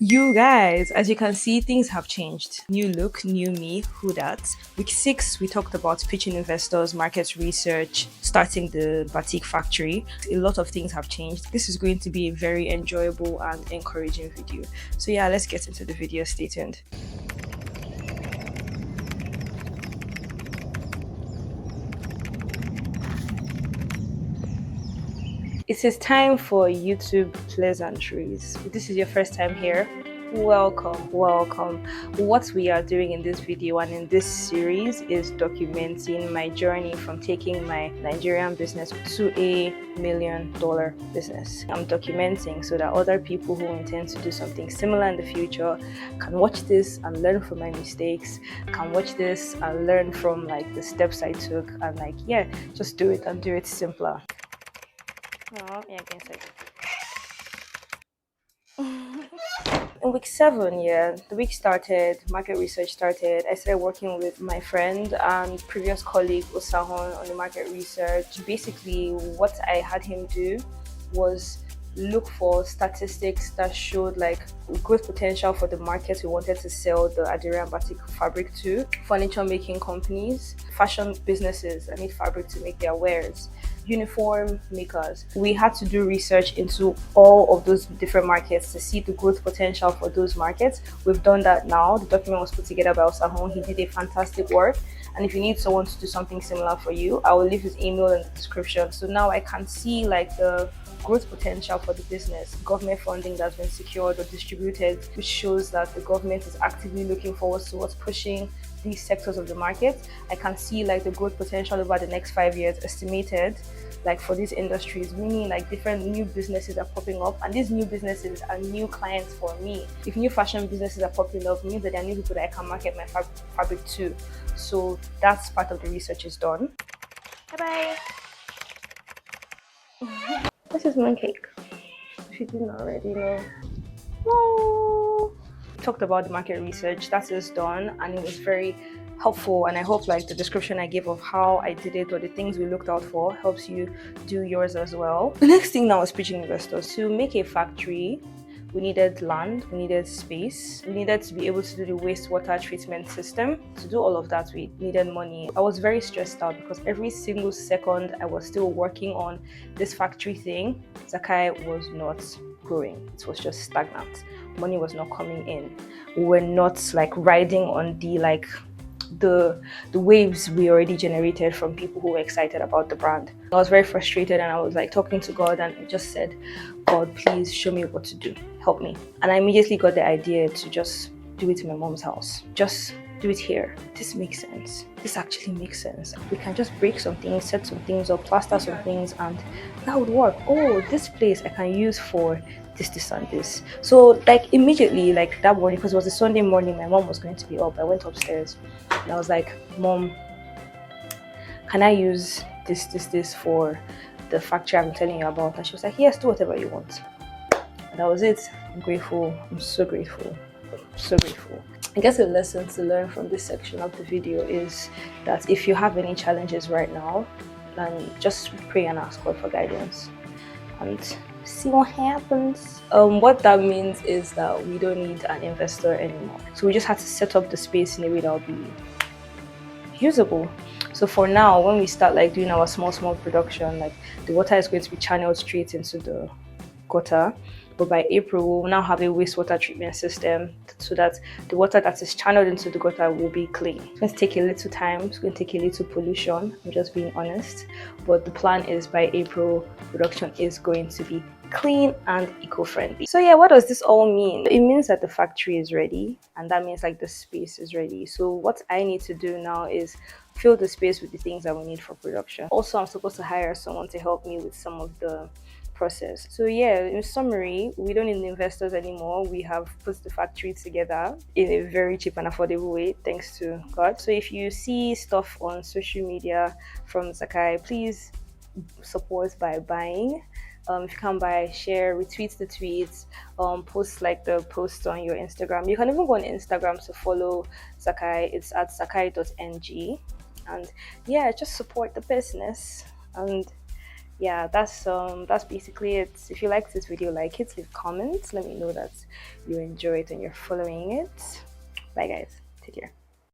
You guys, as you can see, things have changed. New look, new me, who dat? Week 6, we talked about pitching investors, market research, starting the Batik factory. A lot of things have changed. This is going to be a very enjoyable and encouraging video. So yeah, let's get into the video. Stay tuned. It is time for YouTube pleasantries. If this is your first time here, welcome, welcome. What we are doing in this video and in this series is documenting my journey from taking my Nigerian business to $1 million business. I'm documenting so that other people who intend to do something similar in the future can watch this and learn from my mistakes, can watch this and learn from like the steps I took, and like, yeah, just do it and do it simpler. Oh, yeah, again, in week 7, yeah, the week started, market research started. I started working with my friend and previous colleague Osahon on the market research. Basically, what I had him do was look for statistics that showed like growth potential for the market we wanted to sell the Adire and Batik fabric to. Furniture making companies, fashion businesses that need fabric to make their wares, uniform makers. We had to do research into all of those different markets to see the growth potential for those markets. We've done that now. The document was put together by Osahon. He did a fantastic work. And if you need someone to do something similar for you, I will leave his email in the description. So now I can see like the growth potential for the business, government funding that's been secured or distributed, which shows that the government is actively looking forward towards pushing these sectors of the market. I can see like the growth potential over the next 5 years estimated, like for these industries, meaning like different new businesses are popping up, and these new businesses are new clients for me. If new fashion businesses are popping up, means that there are new people that I can market my fabric to. So that's part of the research is done. Bye bye. This is mooncake. If you didn't already know. No. Talked about the market research. That is done, and it was very helpful. And I hope like the description I gave of how I did it or the things we looked out for helps you do yours as well. The next thing now is pitching investors. To make a factory, we needed land, we needed space, we needed to be able to do the wastewater treatment system. To do all of that, we needed money. I was very stressed out because every single second I was still working on this factory thing, Zakai was not growing. It was just stagnant. Money was not coming in. We were not like riding on the waves we already generated from people who were excited about the brand. I was very frustrated and I was like talking to God, and I just said, God, please show me what to do. Help me. And I immediately got the idea to just do it in my mom's house. Just do it here. This makes sense. This actually makes sense. We can just break some things, set some things up, plaster some things, and that would work. Oh, this place I can use for this and this. So like immediately, like that morning, because it was a Sunday morning, my mom was going to be up. I went upstairs and I was like, Mom, can I use this for the factory I'm telling you about? And she was like, yes, do whatever you want. And that was it. I'm grateful. I'm so grateful. So grateful. I guess a lesson to learn from this section of the video is that if you have any challenges right now, then just pray and ask God for guidance and see what happens. What that means is that we don't need an investor anymore. So we just have to set up the space in a way that will be usable. So for now, when we start like doing our small production, like the water is going to be channeled straight into the gutter. But by April, we'll now have a wastewater treatment system so that the water that is channeled into the gutter will be clean. It's going to take a little time. It's going to take a little pollution. I'm just being honest. But the plan is by April, production is going to be clean and eco-friendly. So yeah, what does this all mean? It means that the factory is ready, and that means like the space is ready. So what I need to do now is fill the space with the things that we need for production. Also, I'm supposed to hire someone to help me with some of the process. So yeah, in summary, we don't need investors anymore. We have put the factory together in a very cheap and affordable way, thanks to God. So if you see stuff on social media from Zakai, please support by buying. If you can buy, share, retweet the tweets, post like the post on your Instagram. You can even go on Instagram to follow Zakai. It's at zakai.ng. And yeah, just support the business. And yeah, that's basically it. If you liked this video, like it, leave comments, let me know that you enjoy it and you're following it. Bye guys, take care.